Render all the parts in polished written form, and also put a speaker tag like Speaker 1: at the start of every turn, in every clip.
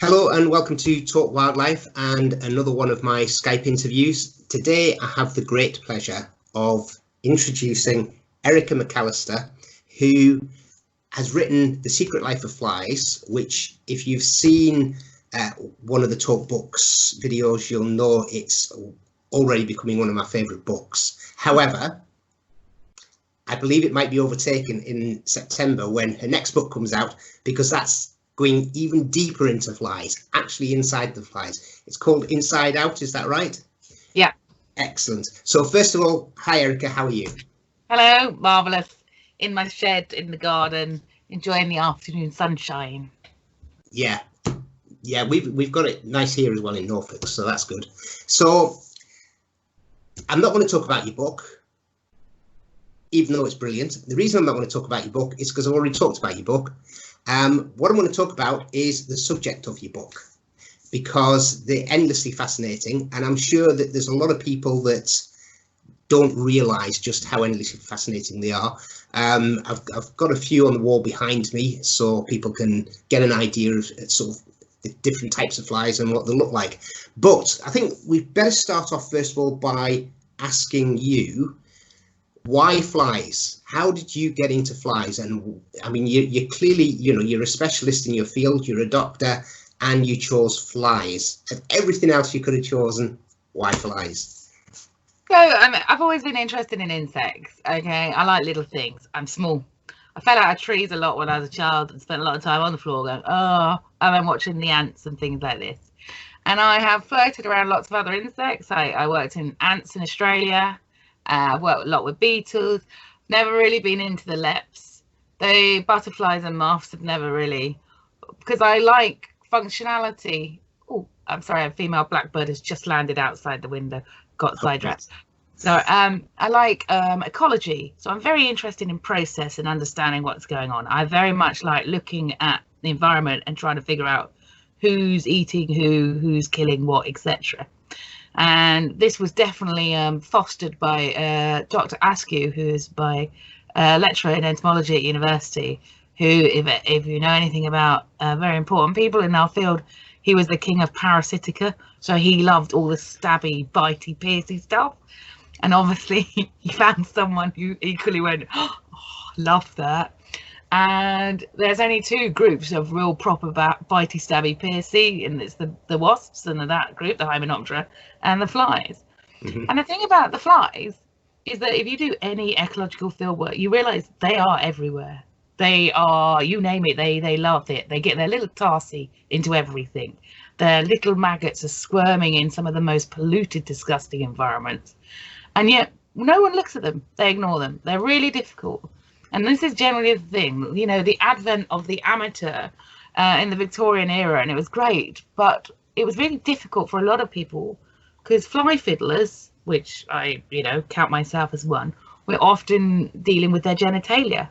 Speaker 1: Hello and welcome to Talk Wildlife and another one of my Skype interviews. Today I have the great pleasure of introducing Erica McAlister, who has written The Secret Life of Flies, which if you've seen one of the Talk Books videos, you'll know it's already becoming one of my favourite books. However, I believe it might be overtaken in September when her next book comes out, because that's going even deeper into flies, actually inside the flies. It's called Inside Out, is that right?
Speaker 2: Yeah.
Speaker 1: Excellent. So first of all, hi Erica, how are you?
Speaker 2: Hello, marvellous. In my shed in the garden, enjoying the afternoon sunshine.
Speaker 1: Yeah, we've got it nice here as well in Norfolk, so that's good. So I'm not going to talk about your book, even though it's brilliant. The reason I'm not going to talk about your book is because I've already talked about your book. What I want to talk about is the subject of your book, because they're endlessly fascinating, and I'm sure that there's a lot of people that don't realise just how endlessly fascinating they are. I've got a few on the wall behind me so people can get an idea of sort of the different types of flies and what they look like. But I think we'd better start off first of all by asking you, why flies? How did you get into flies? And I mean, you're clearly, you're a specialist in your field, you're a doctor, and you chose flies. And everything else you could have chosen, why flies?
Speaker 2: So I've always been interested in insects. Okay, I like little things. I'm small. I fell out of trees a lot when I was a child and spent a lot of time on the floor going, oh, and then watching the ants and things like this. And I have floated around lots of other insects. I worked in ants in Australia. I've worked a lot with beetles. Never really been into the leps. The butterflies and moths have never really, because I like functionality. Oh, I'm sorry, a female blackbird has just landed outside the window, got sidetracked. So I like ecology. So I'm very interested in process and understanding what's going on. I very much like looking at the environment and trying to figure out who's eating who's killing what, etc. And this was definitely fostered by Dr. Askew, who is my lecturer in entomology at university, who, if you know anything about very important people in our field, he was the king of parasitica. So he loved all the stabby, bitey, piercy stuff. And obviously he found someone who equally went, oh, love that. And there's only two groups of real proper bitey, stabby, piercy, and it's the wasps and that group, the Hymenoptera, and the flies. Mm-hmm. And the thing about the flies is that if you do any ecological field work, you realise they are everywhere. They are, you name it, they love it. They get their little tarsi into everything. Their little maggots are squirming in some of the most polluted, disgusting environments. And yet no one looks at them. They ignore them. They're really difficult. And this is generally the thing, the advent of the amateur in the Victorian era, and it was great, but it was really difficult for a lot of people because fly fiddlers, which I, count myself as one, we're often dealing with their genitalia.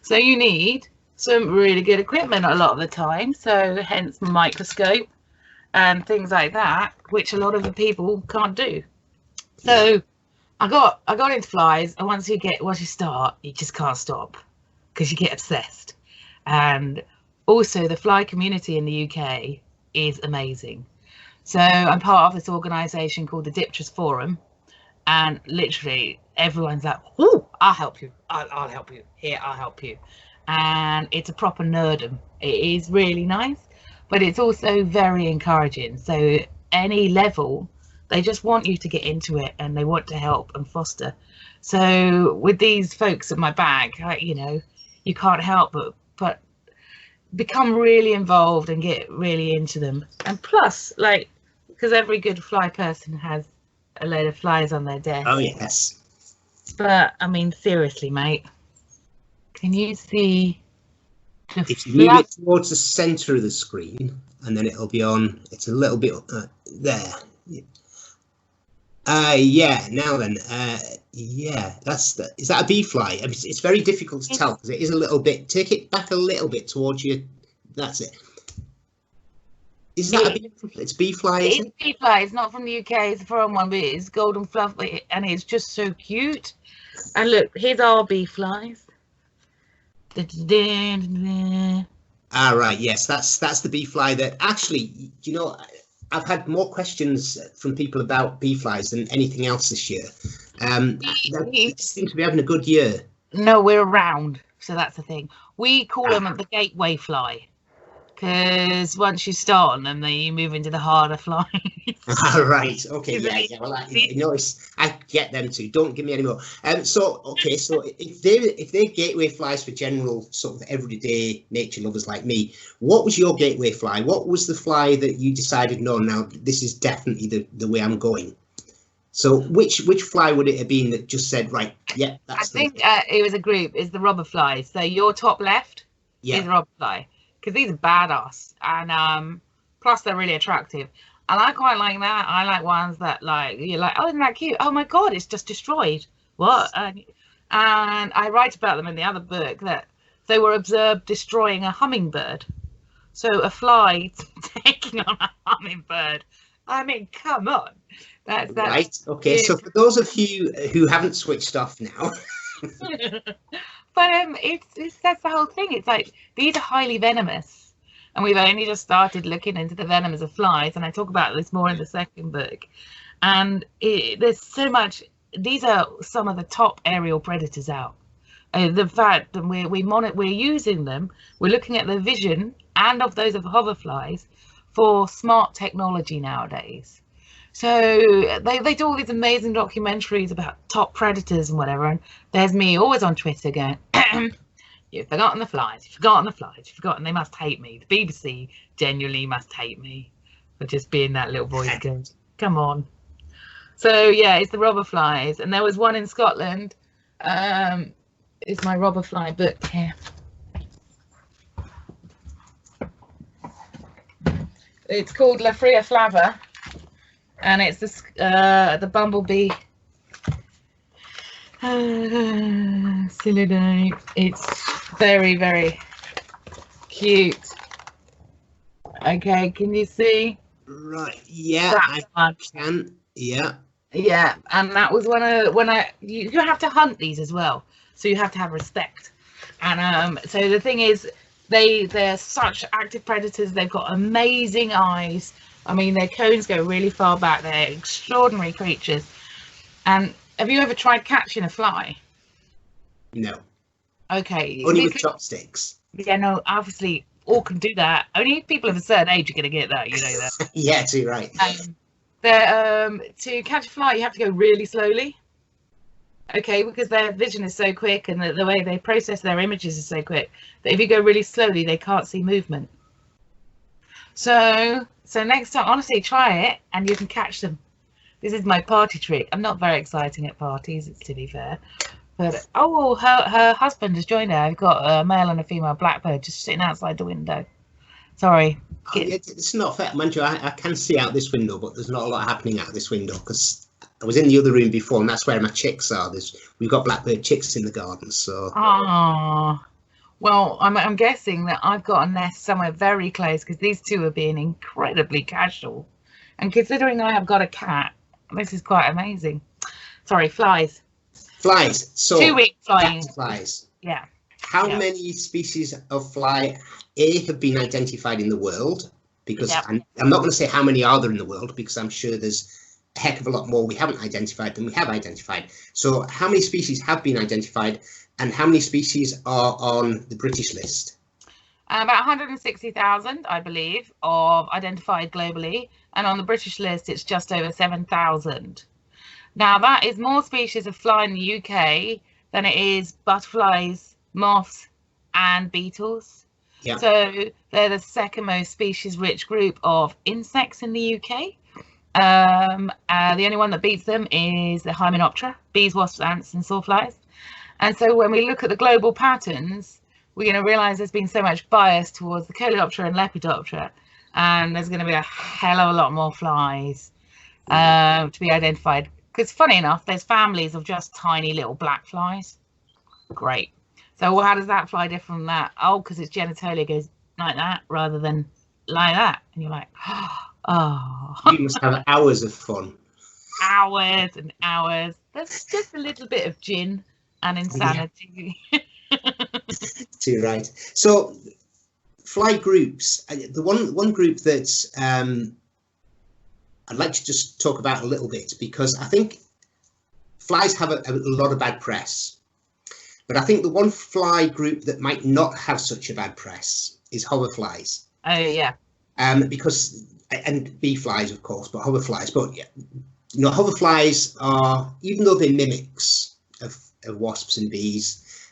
Speaker 2: So you need some really good equipment a lot of the time. So hence microscope and things like that, which a lot of the people can't do. So I got into flies, and once you start, you just can't stop because you get obsessed. And also the fly community in the UK is amazing. So I'm part of this organisation called the Dipterists Forum, and literally everyone's like, oh, I'll help you. I'll help you. Here, I'll help you. And it's a proper nerdum. It is really nice, but it's also very encouraging. So any level, they just want you to get into it and they want to help and foster. So with these folks at my back, you can't help but become really involved and get really into them. And plus, because every good fly person has a load of flies on their desk.
Speaker 1: Oh, yes.
Speaker 2: But, I mean, seriously, mate, can you see the
Speaker 1: if you move it towards the centre of the screen, and then it'll be on, it's a little bit there. Yeah, now then, yeah, is that a bee fly? I mean, it's very difficult to tell because it is a little bit, take it back a little bit towards you, that's it. Is that a bee? It's bee fly, is it?
Speaker 2: It's bee fly, it's not from the UK, it's a foreign one, but it's golden fluff, and it's just so cute. And look, here's our bee flies.
Speaker 1: Ah, right. Yes, that's the bee fly that actually, you know, I've had more questions from people about bee flies than anything else this year. They seem to be having a good year.
Speaker 2: No, we're round, so that's the thing. We call them the gateway fly, because once you start on them, then you move into the harder flies.
Speaker 1: Right. Okay. Yeah. Well, I get them too. Don't give me any more. So if they're gateway flies for general sort of everyday nature lovers like me, what was your gateway fly? What was the fly that you decided, no, now this is definitely the way I'm going? So which fly would it have been that just said, right, yeah, that's
Speaker 2: I think it was a group. It's the robber flies. So your top left is a robber fly, because these are badass, and plus they're really attractive. And I quite like that. I like ones that, like, you're like, oh, isn't that cute? Oh my god, it's just destroyed. What? And I write about them in the other book that they were observed destroying a hummingbird. So a fly taking on a hummingbird. I mean, come on. That's
Speaker 1: right. Okay. So for those of you who haven't switched off now.
Speaker 2: But that's the whole thing. It's like, these are highly venomous, and we've only just started looking into the venoms of flies, and I talk about this more in the second book. And there's so much. These are some of the top aerial predators out. The fact that we're using them, we're looking at the vision and of those of hoverflies for smart technology nowadays. So they do all these amazing documentaries about top predators and whatever, and there's me always on Twitter going, you've forgotten the flies, you've forgotten the flies, you've forgotten, they must hate me. The BBC genuinely must hate me for just being that little voice going, come on. So yeah, it's the robber flies, and there was one in Scotland. It's my robber fly book here. It's called La Fria Flava. And it's the bumblebee Cylindine. It's very, very cute. Okay, can you see?
Speaker 1: Right. Yeah, I can. Yeah.
Speaker 2: Yeah, and that was you have to hunt these as well, so you have to have respect. And so the thing is, they're such active predators. They've got amazing eyes. I mean, their cones go really far back. They're extraordinary creatures. And have you ever tried catching a fly?
Speaker 1: No.
Speaker 2: Okay.
Speaker 1: Only with chopsticks.
Speaker 2: Yeah, no, obviously all can do that. Only people of a certain age are going to get that, you know that.
Speaker 1: Yeah, too right.
Speaker 2: To catch a fly, you have to go really slowly. Okay, because their vision is so quick, and the way they process their images is so quick that if you go really slowly, they can't see movement. So next time, honestly, try it and you can catch them. This is my party trick. I'm not very exciting at parties, to be fair. But, oh, her husband has joined her. I've got a male and a female blackbird just sitting outside the window. Sorry.
Speaker 1: It's not fair. Mind you, I can see out this window, but there's not a lot happening out this window because I was in the other room before, and that's where my chicks are. We've got blackbird chicks in the garden, so.
Speaker 2: Ah. Well, I'm guessing that I've got a nest somewhere very close, because these two are being incredibly casual. And considering I have got a cat, this is quite amazing. Sorry, flies. Flies.
Speaker 1: So
Speaker 2: 2 week flying.
Speaker 1: Flies.
Speaker 2: Yeah.
Speaker 1: How many species of fly have been identified in the world? Because I'm not going to say how many are there in the world, because I'm sure there's a heck of a lot more we haven't identified than we have identified. So how many species have been identified? And how many species are on the British list?
Speaker 2: About 160,000, I believe, of identified globally. And on the British list, it's just over 7,000. Now, that is more species of fly in the UK than it is butterflies, moths, and beetles. Yeah. So they're the second most species-rich group of insects in the UK. The only one that beats them is the Hymenoptera, bees, wasps, ants, and sawflies. And so when we look at the global patterns, we're going to realize there's been so much bias towards the Coleoptera and Lepidoptera, and there's going to be a hell of a lot more flies to be identified. Because funny enough, there's families of just tiny little black flies. Great. So how does that fly differ from that? Oh, because its genitalia goes like that rather than like that. And you're like, oh.
Speaker 1: You must have hours of fun.
Speaker 2: Hours and hours. There's just a little bit of gin and insanity.
Speaker 1: Too right. So fly groups, the one group that I'd like to just talk about a little bit, because I think flies have a lot of bad press, but I think the one fly group that might not have such a bad press is hoverflies.
Speaker 2: Oh yeah.
Speaker 1: Because, and bee flies of course, but hoverflies. But you know, hoverflies are, even though they're mimics of wasps and bees,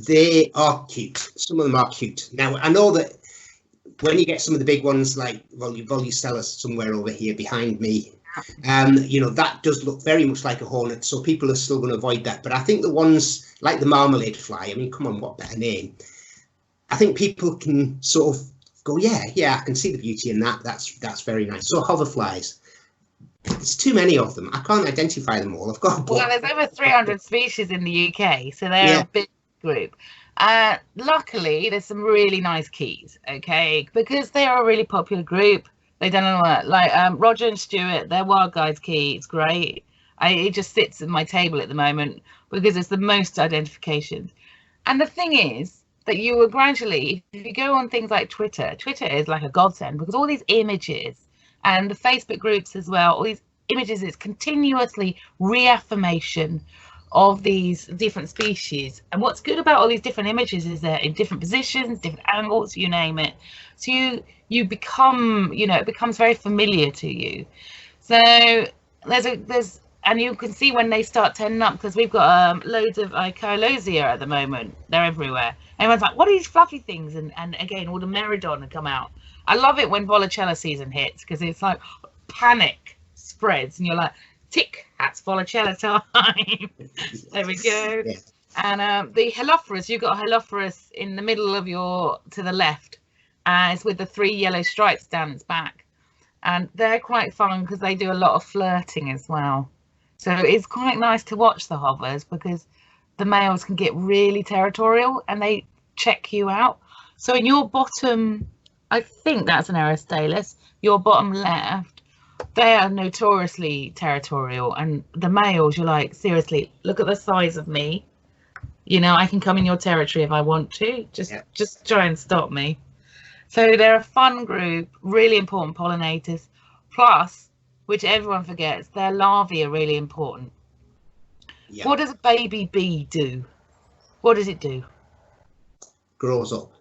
Speaker 1: they are cute. Some of them are cute. Now I know that when you get some of the big ones like Volucella somewhere over here behind me, you know, that does look very much like a hornet, so people are still going to avoid that. But I think the ones like the marmalade fly, I mean, come on, what better name? I think people can sort of go, yeah, I can see the beauty in that. That's very nice. So hoverflies, there's too many of them. I can't identify them all. I've got a book.
Speaker 2: Well, there's over 300 species in the UK, so they're a big group. Luckily, there's some really nice keys, okay, because they are a really popular group. They don't know what, like Roger and Stuart, their Wild Guides key, it's great. It just sits at my table at the moment because it's the most identifications. And the thing is that you will gradually, if you go on things like Twitter is like a godsend, because all these images and the Facebook groups as well, all these images, it's continuously reaffirmation of these different species. And what's good about all these different images is they're in different positions, different angles, you name it. So you become, you know, it becomes very familiar to you. So there's and you can see when they start turning up, because we've got loads of Mccallister at the moment. They're everywhere. Everyone's like, what are these fluffy things? And again, all the Meridon have come out. I love it when Volacella season hits, because it's like panic spreads and you're like, tick, that's Volacella time. There we go. Yeah. And the Helophoras, you've got a Helophoras in the middle of to the left. It's with the 3 yellow stripes down its back. And they're quite fun because they do a lot of flirting as well. So it's quite nice to watch the hovers, because the males can get really territorial and they check you out. So in your bottom, I think that's an Aristalis, your bottom left, they are notoriously territorial. And the males, you're like, seriously, look at the size of me. You know, I can come in your territory if I want to. Just try and stop me. So they're a fun group, really important pollinators. Plus, which everyone forgets, their larvae are really important. Yeah. What does a baby bee do? What does it do?
Speaker 1: Grows up.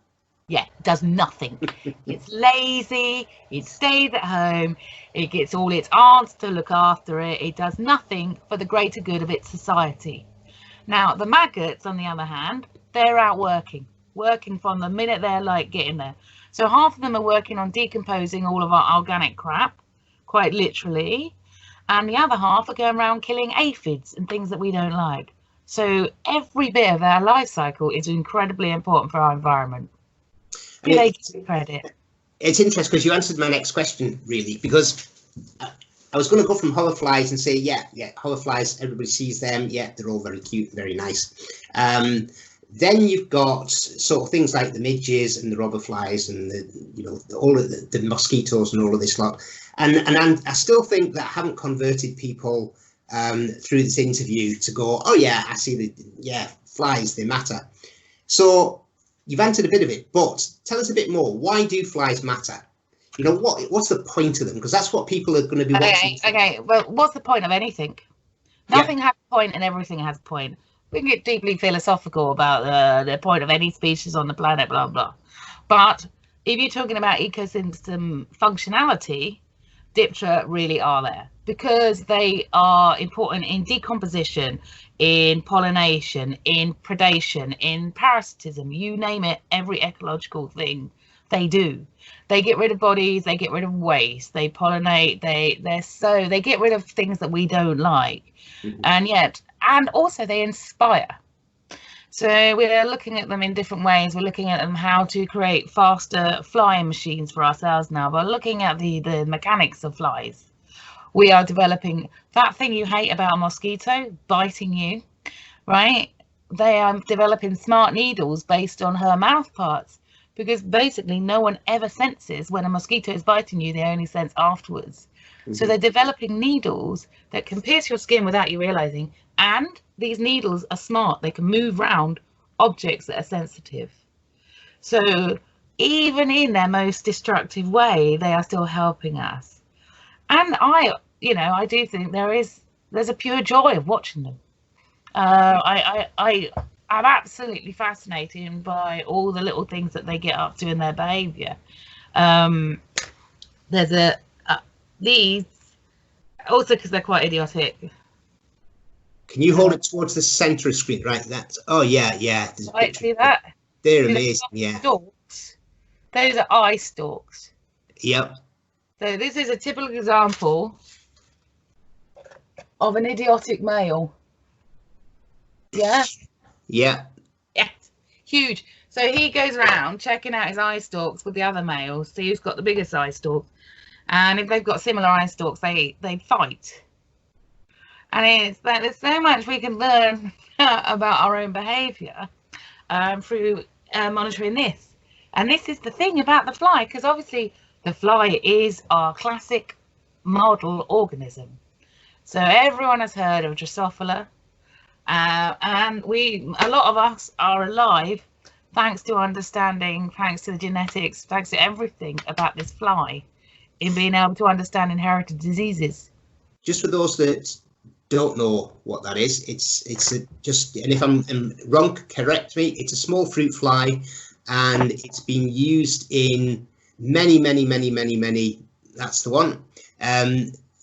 Speaker 2: Yeah, it does nothing. It's lazy, it stays at home, it gets all its aunts to look after it. It does nothing for the greater good of its society. Now, the maggots, on the other hand, they're out working from the minute they're like getting there. So half of them are working on decomposing all of our organic crap, quite literally, and the other half are going around killing aphids and things that we don't like. So every bit of our life cycle is incredibly important for our environment. They get credit.
Speaker 1: It's interesting because you answered my next question, really, because I was going to go from hoverflies and say, yeah, hoverflies, everybody sees them. Yeah, they're all very cute, very nice. Then you've got sort of things like the midges and the robberflies and all of the mosquitoes and all of this lot. And I still think that I haven't converted people through this interview to go, oh yeah, I see flies, they matter. So you've answered a bit of it, but tell us a bit more. Why do flies matter? You know, what's the point of them? Because that's what people are going to be watching.
Speaker 2: Okay, well, what's the point of anything? Nothing has a point and everything has a point. We can get deeply philosophical about the point of any species on the planet, blah, blah. But if you're talking about ecosystem functionality, Diptera really are there because they are important in decomposition, in pollination, in predation, in parasitism, you name it, every ecological thing they do. They get rid of bodies, they get rid of waste, they pollinate, they get rid of things that we don't like. Mm-hmm. And also they inspire. So we're looking at them in different ways. We're looking at them how to create faster flying machines for ourselves now. We're looking at the mechanics of flies. We are developing that thing you hate about a mosquito biting you, right? They are developing smart needles based on her mouth parts, because basically no one ever senses when a mosquito is biting you. They only sense afterwards. Mm-hmm. So they're developing needles that can pierce your skin without you realizing. And these needles are smart. They can move around objects that are sensitive. So even in their most destructive way, they are still helping us. And I do think there's a pure joy of watching them. I'm absolutely fascinated by all the little things that they get up to in their behaviour. There's these also because they're quite idiotic.
Speaker 1: Can you hold it towards the centre of the screen? Right, that's yeah.
Speaker 2: Right, see that?
Speaker 1: They're amazing, yeah.
Speaker 2: Stalks. Those are eye stalks.
Speaker 1: Yep.
Speaker 2: So this is a typical example of an idiotic male. Yeah.
Speaker 1: Yeah.
Speaker 2: Yes. Huge. So he goes around checking out his eye stalks with the other males, see who's got the biggest eye stalk. And if they've got similar eye stalks, they fight. And there's so much we can learn about our own behaviour through monitoring this. And this is the thing about the fly, because obviously the fly is our classic model organism. So everyone has heard of Drosophila, and a lot of us are alive thanks to understanding, thanks to the genetics, thanks to everything about this fly, in being able to understand inherited diseases.
Speaker 1: Just for those that don't know what that is, and if I'm wrong, correct me, it's a small fruit fly, and it's been used in many, that's the one,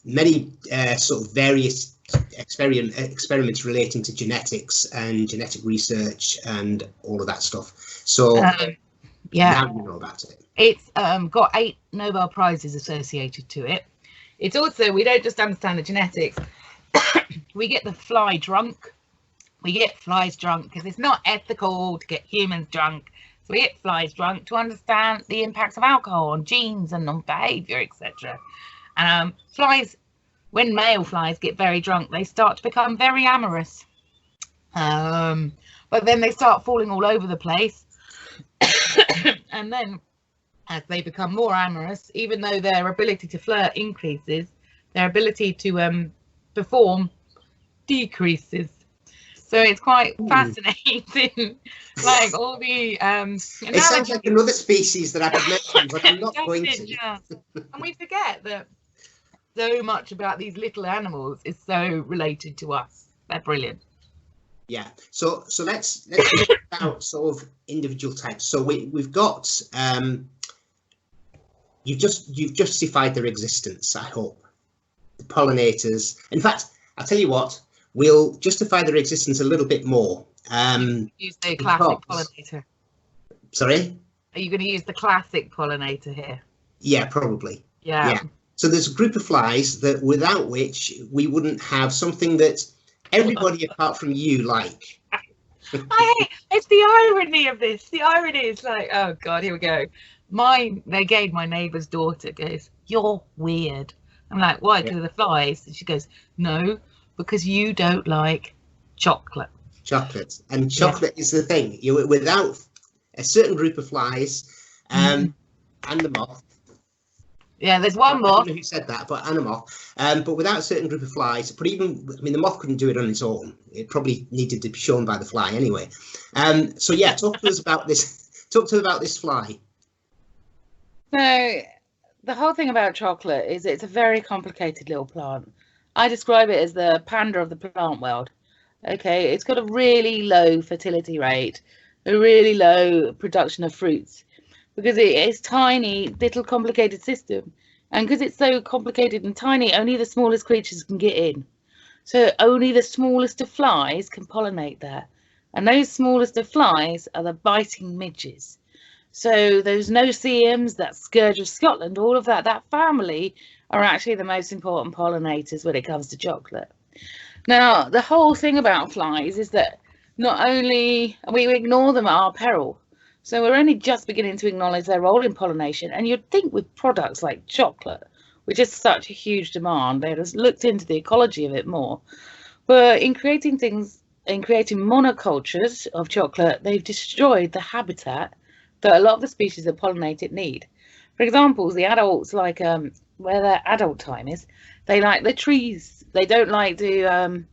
Speaker 1: many sort of various experiments relating to genetics and genetic research and all of that stuff. So
Speaker 2: yeah,
Speaker 1: now you know about it.
Speaker 2: It's got 8 Nobel Prizes associated to it. It's also, we don't just understand the genetics, we get the fly drunk. We get flies drunk because it's not ethical to get humans drunk. So we get flies drunk to understand the impacts of alcohol on genes and on behaviour, etc. Flies, when male flies get very drunk, they start to become very amorous. But then they start falling all over the place. And then as they become more amorous, even though their ability to flirt increases, their ability to perform decreases. So it's quite fascinating, like all the
Speaker 1: it sounds like another species that I could mention, but I'm not going to.
Speaker 2: And we forget that so much about these little animals is so related to us. They're brilliant.
Speaker 1: Yeah. So let's talk about sort of individual types. So we've got you've justified their existence, I hope. The pollinators. In fact, I'll tell you what, we'll justify their existence a little bit more.
Speaker 2: Use the classic pollinator.
Speaker 1: Sorry?
Speaker 2: Are you going to use the classic pollinator here?
Speaker 1: Yeah, probably.
Speaker 2: Yeah.
Speaker 1: So there's a group of flies that without which we wouldn't have something that everybody apart from you like.
Speaker 2: It's the irony of this. The irony is like, oh God, here we go. My neighbour's daughter goes, "You're weird." I'm like, "Why? Because of the flies?" And she goes, "No, because you don't like chocolate."
Speaker 1: Chocolate. And chocolate is the thing. Without a certain group of flies, and the moth.
Speaker 2: Yeah, there's one moth.
Speaker 1: I don't know who said that, but and a moth. But without a certain group of flies, but even, I mean, the moth couldn't do it on its own. It probably needed to be shown by the fly anyway. So yeah, talk to us about this. Talk to us about this fly.
Speaker 2: So the whole thing about chocolate is it's a very complicated little plant. I describe it as the panda of the plant world. Okay, it's got a really low fertility rate, a really low production of fruits, because it is tiny, little complicated system. And because it's so complicated and tiny, only the smallest creatures can get in. So only the smallest of flies can pollinate there. And those smallest of flies are the biting midges. So those no-see-ums, that scourge of Scotland, all of that family are actually the most important pollinators when it comes to chocolate. Now, the whole thing about flies is that not only we ignore them at our peril, so we're only just beginning to acknowledge their role in pollination. And you'd think with products like chocolate, which is such a huge demand, they'd have looked into the ecology of it more. But in creating monocultures of chocolate, they've destroyed the habitat that a lot of the species that pollinate it need. For example, the adults, like where their adult time is, they like the trees. They don't like to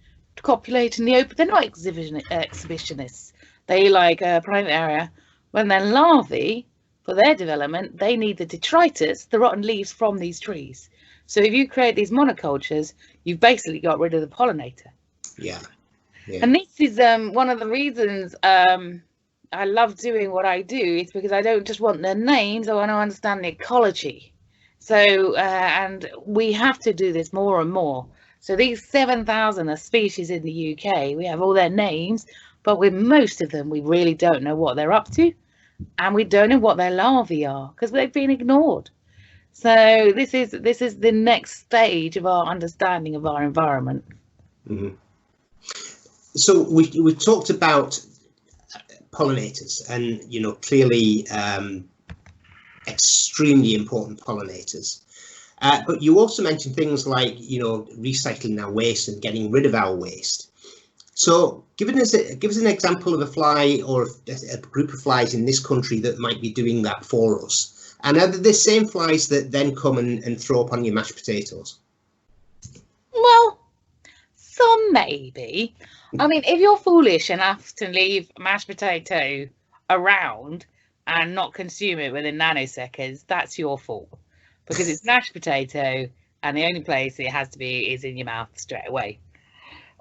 Speaker 2: copulate in the open. They're not exhibitionists. They like a private area. When their larvae for their development, they need the detritus, the rotten leaves from these trees. So if you create these monocultures, you've basically got rid of the pollinator.
Speaker 1: Yeah. Yeah.
Speaker 2: And this is one of the reasons I love doing what I do. It's because I don't just want their names, I want to understand the ecology. So, and we have to do this more and more. So these 7,000 species in the UK, we have all their names, but with most of them, we really don't know what they're up to. And we don't know what their larvae are because they've been ignored. So this is the next stage of our understanding of our environment.
Speaker 1: Mm-hmm. So we talked about pollinators, and clearly extremely important pollinators. But you also mentioned things like recycling our waste and getting rid of our waste. So give us an example of a fly or a group of flies in this country that might be doing that for us. And are they the same flies that then come and throw up on your mashed potatoes?
Speaker 2: Well, some maybe. I mean, if you're foolish enough to leave mashed potato around and not consume it within nanoseconds, that's your fault. Because it's mashed potato and the only place it has to be is in your mouth straight away,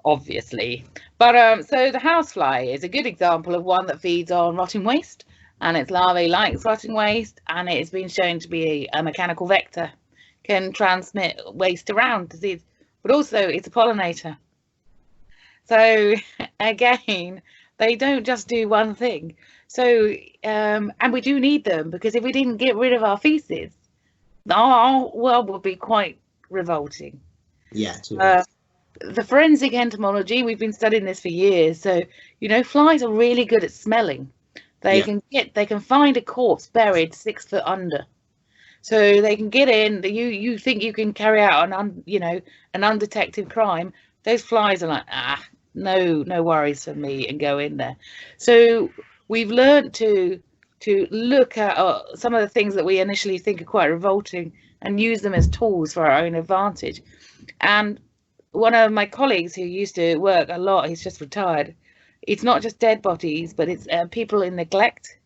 Speaker 2: obviously. But so the housefly is a good example of one that feeds on rotting waste, and its larvae likes rotting waste, and it has been shown to be a mechanical vector, can transmit waste around disease, but also it's a pollinator. So again, they don't just do one thing. So and we do need them, because if we didn't get rid of our feces, our world would be quite revolting.
Speaker 1: Yeah.
Speaker 2: The forensic entomology, we've been studying this for years. So flies are really good at smelling. They can find a corpse buried 6 foot under. So they can get in. You think you can carry out an undetected crime? Those flies are like, no worries for me, and go in there. So we've learned to look at some of the things that we initially think are quite revolting and use them as tools for our own advantage. And one of my colleagues who used to work a lot, he's just retired. It's not just dead bodies, but it's people in neglect,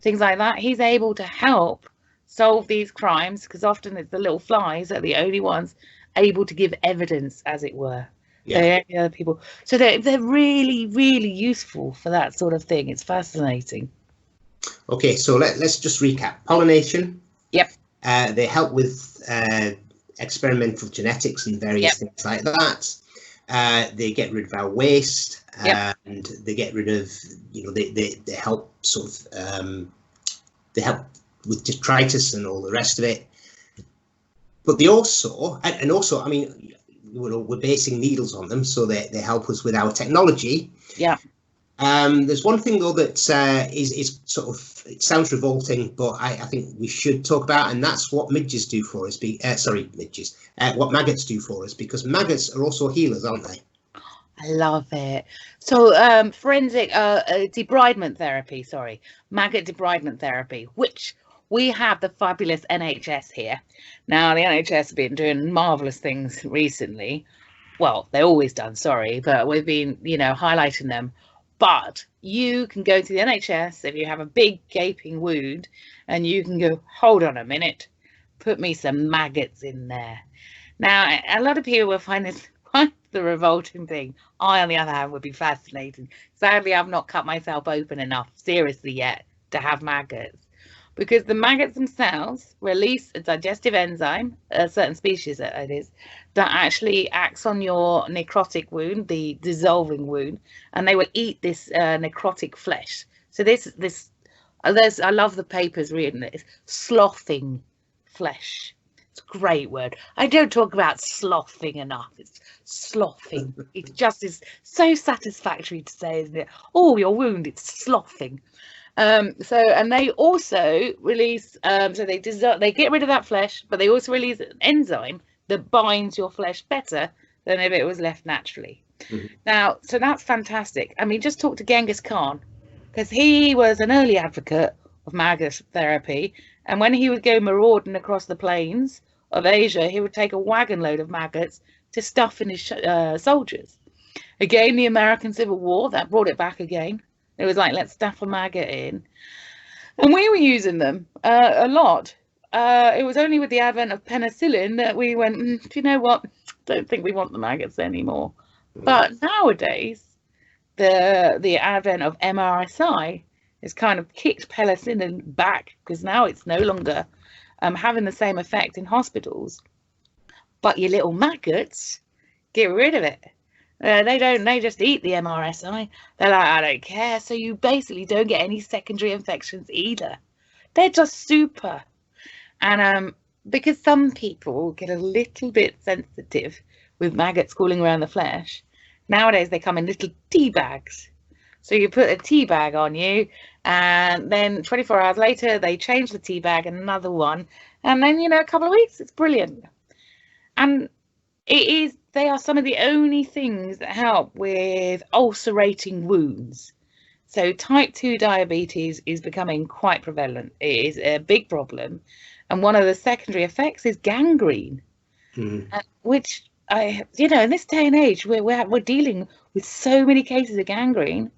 Speaker 2: things like that. He's able to help solve these crimes, because often it's the little flies that are the only ones able to give evidence, as it were. Yeah. Other people. So they're really, really useful for that sort of thing. It's fascinating.
Speaker 1: Okay, so let's just recap. Pollination.
Speaker 2: Yep.
Speaker 1: They help with experimental genetics and various things like that. They get rid of our waste, and they get rid of, they help sort of, they help with detritus and all the rest of it. But they also, I mean, we're basing needles on them, so they help us with our technology. Yeah. There's one thing though that is sort of, it sounds revolting, but I think we should talk about, and that's what midges do for us. What maggots do for us, because maggots are also healers, aren't they?
Speaker 2: I love it. So forensic debridement therapy, maggot debridement therapy, which we have the fabulous NHS here. Now, the NHS have been doing marvellous things recently. Well, they've always done, but we've been, highlighting them. But you can go to the NHS if you have a big gaping wound, and you can go, hold on a minute, put me some maggots in there. Now, a lot of people will find this quite the revolting thing. I, on the other hand, would be fascinated. Sadly, I've not cut myself open enough, seriously, yet to have maggots. Because the maggots themselves release a digestive enzyme, a certain species it is, that actually acts on your necrotic wound, the dissolving wound, and they will eat this necrotic flesh. So I love the papers reading it. It's sloughing flesh. It's a great word. I don't talk about sloughing enough. It's sloughing. It just is so satisfactory to say, isn't it? Oh, your wound, it's sloughing. And they also release, so they get rid of that flesh, but they also release an enzyme that binds your flesh better than if it was left naturally. Mm-hmm. Now, so that's fantastic. I mean, just talk to Genghis Khan, because he was an early advocate of maggot therapy. And when he would go marauding across the plains of Asia, he would take a wagon load of maggots to stuff in his soldiers. Again, the American Civil War, that brought it back again. It was like, let's stuff a maggot in. And we were using them a lot. It was only with the advent of penicillin that we went, do you know what? Don't think we want the maggots anymore. But nowadays, the advent of MRSI has kind of kicked penicillin back, because now it's no longer having the same effect in hospitals. But your little maggots, get rid of it. They just eat the MRSI. They're like, I don't care. So you basically don't get any secondary infections either. They're just super. And because some people get a little bit sensitive with maggots crawling around the flesh, nowadays they come in little tea bags. So you put a tea bag on you, and then 24 hours later they change the tea bag and another one, and then, you know, a couple of weeks, it's brilliant. And they are some of the only things that help with ulcerating wounds. So type 2 diabetes is becoming quite prevalent. It is a big problem. And one of the secondary effects is gangrene, which you know, in this day and age, we're dealing with so many cases of gangrene.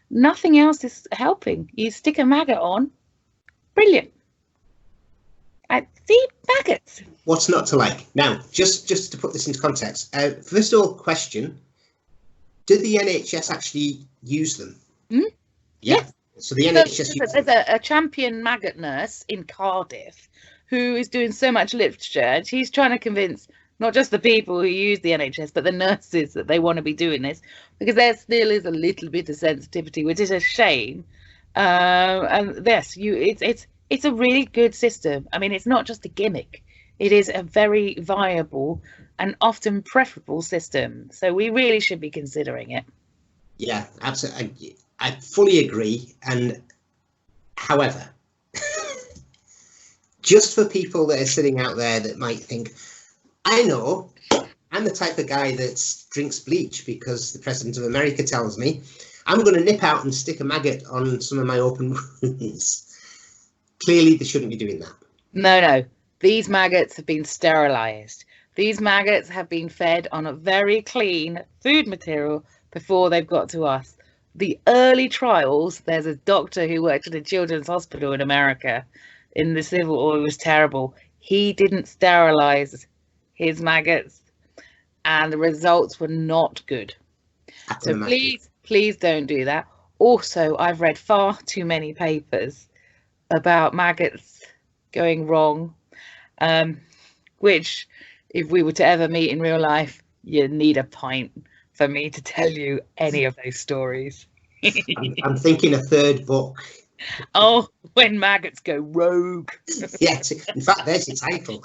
Speaker 2: Nothing else is helping. You stick a maggot on, brilliant. See, maggots.
Speaker 1: What's not to like? Now, just to put this into context, first of all, question: did the NHS actually use them? Yeah. Yes. So the NHS.
Speaker 2: There's a champion maggot nurse in Cardiff who is doing so much literature, and she's trying to convince not just the people who use the NHS, but the nurses that they want to be doing this, because there still is a little bit of sensitivity, which is a shame. And yes, it's a really good system. I mean, it's not just a gimmick. It is a very viable and often preferable system. So we really should be considering it.
Speaker 1: Yeah, absolutely. I fully agree. And however, just for people that are sitting out there that might think, I know, I'm the type of guy that drinks bleach because the president of America tells me, I'm going to nip out and stick a maggot on some of my open wounds. Clearly, they shouldn't be doing that.
Speaker 2: No. These maggots have been sterilized. These maggots have been fed on a very clean food material before they've got to us. The early trials, there's a doctor who worked at a children's hospital in America in the Civil War. It was terrible. He didn't sterilize his maggots, and the results were not good. So please don't do that. Also, I've read far too many papers about maggots going wrong, which, if we were to ever meet in real life, you need a pint for me to tell you any of those stories.
Speaker 1: I'm thinking a third book.
Speaker 2: Oh, when maggots go rogue.
Speaker 1: Yes, in fact, there's the title.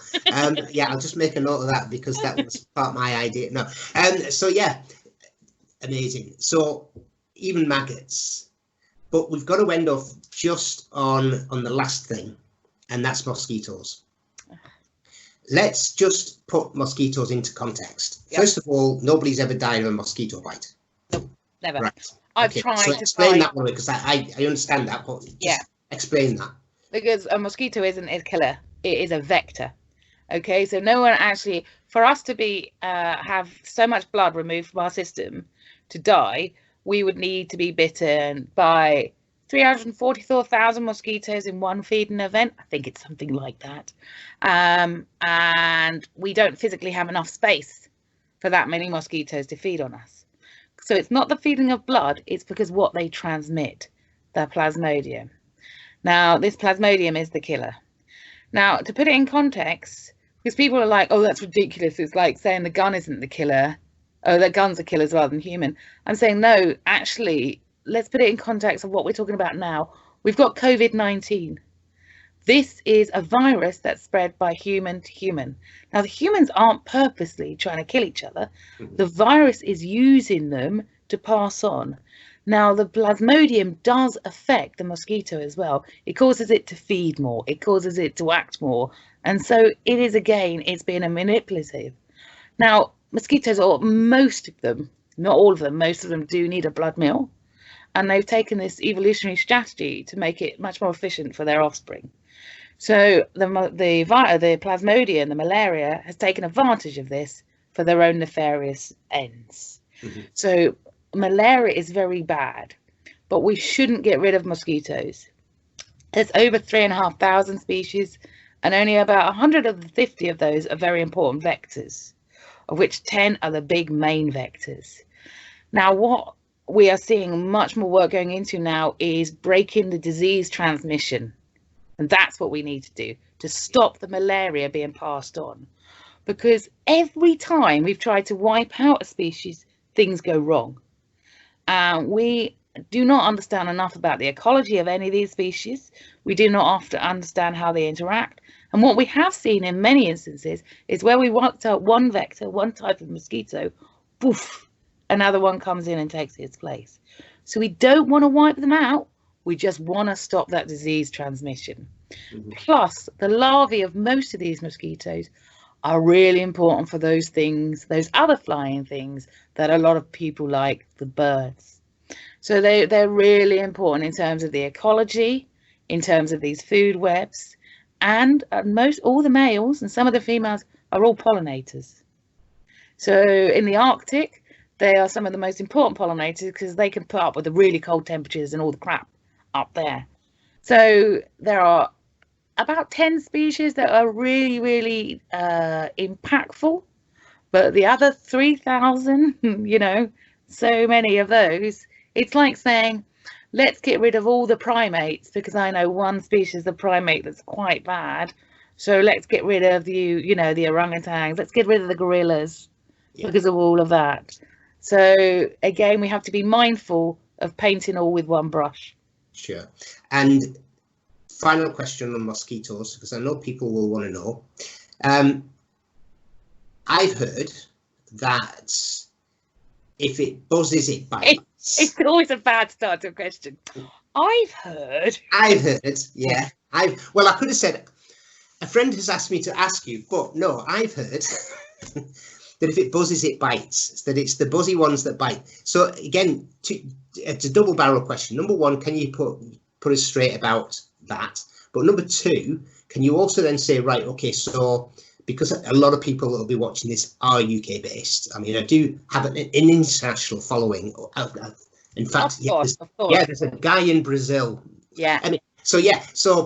Speaker 1: Yeah, I'll just make a note of that because that was part of my idea. No, so yeah, amazing. So even maggots, but we've got to end off just on the last thing, and that's mosquitoes. Let's just put mosquitoes into context. Yep. First of all, nobody's ever died of a mosquito bite.
Speaker 2: Nope, never.
Speaker 1: Right.
Speaker 2: I've tried
Speaker 1: so
Speaker 2: to
Speaker 1: explain that one, because I understand that, but
Speaker 2: yeah,
Speaker 1: explain that.
Speaker 2: Because a mosquito isn't a killer; it is a vector. Okay, so no one actually, for us to be have so much blood removed from our system to die, we would need to be bitten by 344,000 mosquitoes in one feeding event. I think it's something like that. And we don't physically have enough space for that many mosquitoes to feed on us. So it's not the feeding of blood, it's because what they transmit, the plasmodium. Now, this plasmodium is the killer. Now, to put it in context, because people are like, oh, that's ridiculous. It's like saying the gun isn't the killer. Oh, that guns are killers rather than human. I'm saying, no, actually, let's put it in context of what we're talking about now. We've got COVID-19. This is a virus that's spread by human to human. Now, the humans aren't purposely trying to kill each other. The virus is using them to pass on. Now, the plasmodium does affect the mosquito as well. It causes it to feed more. It causes it to act more. And so it is, again, it's being a manipulative. Now, mosquitoes, or most of them, not all of them, most of them do need a blood meal. And they've taken this evolutionary strategy to make it much more efficient for their offspring. So the plasmodium, the malaria, has taken advantage of this for their own nefarious ends. So malaria is very bad, but we shouldn't get rid of mosquitoes. There's over 3,500 species, and only about 150 of those are very important vectors, of which 10 are the big main vectors. Now, what we are seeing much more work going into now is breaking the disease transmission. And that's what we need to do to stop the malaria being passed on. Because every time we've tried to wipe out a species, things go wrong. We do not understand enough about the ecology of any of these species. We do not often understand how they interact. And what we have seen in many instances is where we wiped out one vector, one type of mosquito, poof, another one comes in and takes its place. So we don't want to wipe them out. We just want to stop that disease transmission. Plus, the larvae of most of these mosquitoes are really important for those things, those other flying things that a lot of people like, the birds. So they're really important in terms of the ecology, in terms of these food webs, and all the males and some of the females are all pollinators. So in the Arctic, they are some of the most important pollinators because they can put up with the really cold temperatures and all the crap up there. So there are about 10 species that are really, really impactful, but the other 3,000, you know, so many of those, it's like saying, let's get rid of all the primates because I know one species of primate that's quite bad. So let's get rid of you know, the orangutans, let's get rid of the gorillas because of all of that. So again, we have to be mindful of painting all with one brush.
Speaker 1: Sure. And final question on mosquitoes, because I know people will want to know. I've heard that if it buzzes, it bites.
Speaker 2: It's always a bad start to a question. I've heard,
Speaker 1: yeah. Well, I could have said, a friend has asked me to ask you, but no, I've heard that if it buzzes, it bites, that it's the buzzy ones that bite. So again, it's a double barrel question. Number one, can you put us straight about that? But number two, can you also then say, right, okay, so because a lot of people that will be watching this are UK based. I mean, I do have an international following. In fact, there's a guy in Brazil.
Speaker 2: Yeah.
Speaker 1: I mean,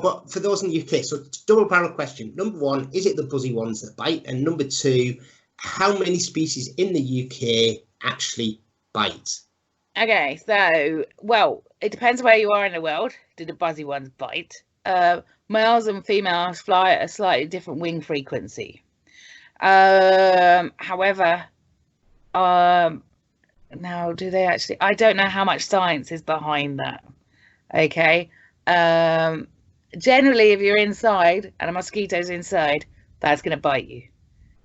Speaker 1: but for those in the UK, so double barrel question. Number one, is it the buzzy ones that bite? And number two, how many species in the UK actually bite?
Speaker 2: Okay, so, well, it depends where you are in the world. Do the buzzy ones bite? Males and females fly at a slightly different wing frequency. However, now do they actually? I don't know how much science is behind that. Okay. Generally, if you're inside and a mosquito's inside, that's going to bite you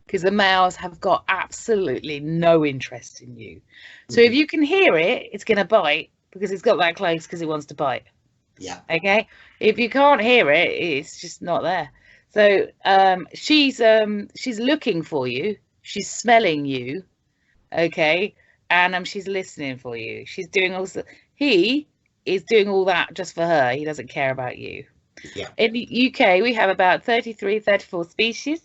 Speaker 2: because the males have got absolutely no interest in you. So if you can hear it, it's going to bite because it's got that close because it wants to bite.
Speaker 1: Yeah.
Speaker 2: Okay. If you can't hear it, it's just not there. So she's looking for you. She's smelling you. Okay. And she's listening for you. She's doing also. He is doing all that just for her. He doesn't care about you.
Speaker 1: Yeah.
Speaker 2: In the UK, we have about 33, 34 species,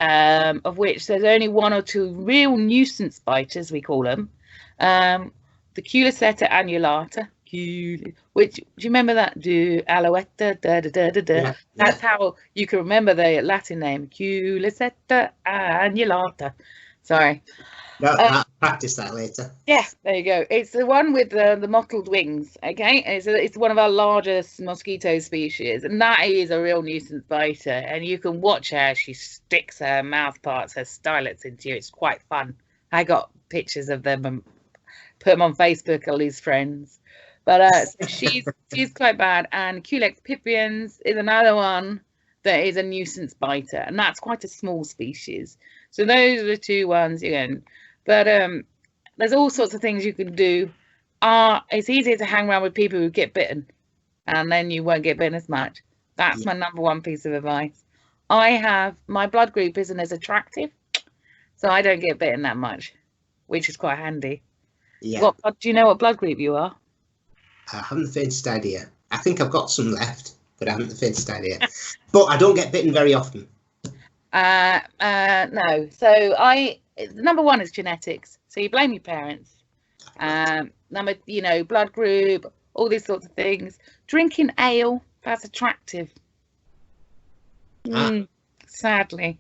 Speaker 2: of which there's only one or two real nuisance biters, we call them. The Mccallister annulata, which, do you remember that? Alouetta, da da da da da.
Speaker 1: Yeah.
Speaker 2: That's how you can remember the Latin name, Mccallister annulata. Sorry.
Speaker 1: No, I'll practice that later.
Speaker 2: Yeah, there you go. It's the one with the mottled wings. Okay, it's one of our largest mosquito species, and that is a real nuisance biter. And you can watch her; she sticks her mouth parts, her stylets into you. It's quite fun. I got pictures of them and put them on Facebook. All these friends, but she's quite bad. And Culex pipiens is another one that is a nuisance biter, and that's quite a small species. So those are the two ones again. But there's all sorts of things you can do. It's easier to hang around with people who get bitten, and then you won't get bitten as much. That's my number one piece of advice. My blood group isn't as attractive, so I don't get bitten that much, which is quite handy.
Speaker 1: Yeah.
Speaker 2: Do you know what blood group you are?
Speaker 1: I haven't the faintest idea. I think I've got some left, but I haven't the faintest idea. But I don't get bitten very often.
Speaker 2: No. So number one is genetics. So you blame your parents. Blood group, all these sorts of things. Drinking ale That's attractive.
Speaker 1: Ah.
Speaker 2: Sadly.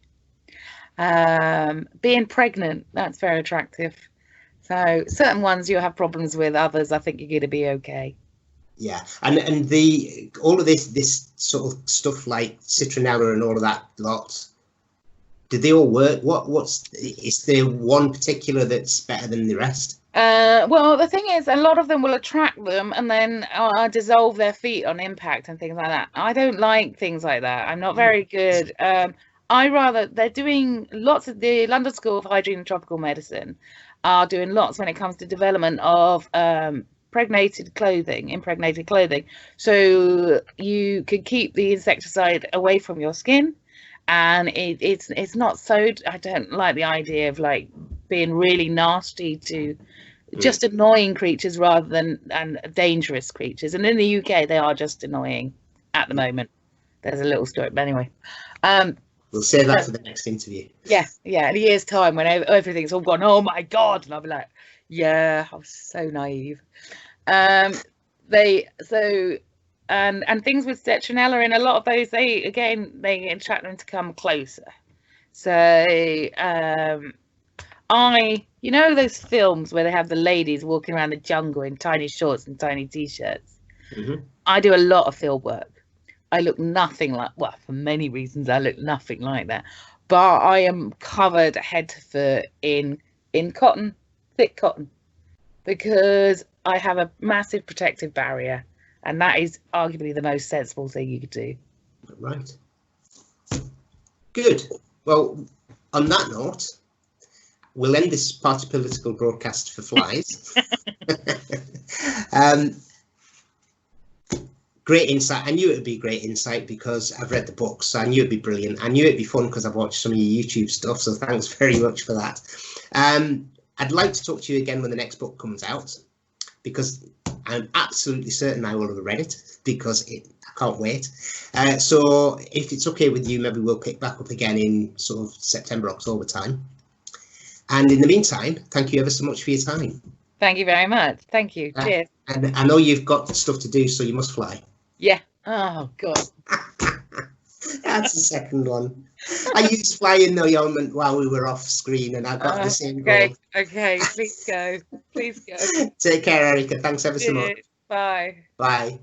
Speaker 2: Being pregnant, that's very attractive. So certain ones you have problems with, others I think you're going to be okay.
Speaker 1: Yeah, and the all of this sort of stuff like citronella and all of that lot, do they all work? Is there one particular that's better than the rest?
Speaker 2: Well, the thing is, a lot of them will attract them and then dissolve their feet on impact and things like that. I don't like things like that. I'm not very good. They're doing lots of, the London School of Hygiene and Tropical Medicine are doing lots when it comes to development of impregnated clothing. So you can keep the insecticide away from your skin, and it's not so, I don't like the idea of like being really nasty to just annoying creatures rather than dangerous creatures. And in the UK, they are just annoying at the moment. There's a little story, but anyway.
Speaker 1: We'll save that for the next interview.
Speaker 2: Yeah. In a year's time, when everything's all gone, oh my God, and I'll be like, yeah, I was so naive. And things with citronella, in a lot of those, they attract them to come closer. So you know those films where they have the ladies walking around the jungle in tiny shorts and tiny t-shirts? I do a lot of field work. I look nothing like, well, for many reasons I look nothing like that, but I am covered head to foot in cotton, thick cotton, because I have a massive protective barrier, and that is arguably the most sensible thing you could do.
Speaker 1: Right. Good. Well, on that note, we'll end this party political broadcast for flies. Great insight. I knew it would be great insight because I've read the books. So I knew it'd be brilliant. I knew it'd be fun because I've watched some of your YouTube stuff. So thanks very much for that. I'd like to talk to you again when the next book comes out, because I'm absolutely certain I will have read it, because I can't wait. So if it's okay with you, maybe we'll pick back up again in sort of September, October time. And in the meantime, thank you ever so much for your time.
Speaker 2: Thank you very much. Thank you. Cheers.
Speaker 1: And I know you've got stuff to do, so you must fly.
Speaker 2: Yeah. Oh, God.
Speaker 1: That's the second one. I used fly in the element while we were off screen, and I got the same goal.
Speaker 2: Okay. Please go. Please go.
Speaker 1: Take care, Erica. Thanks ever so much.
Speaker 2: Bye.
Speaker 1: Bye.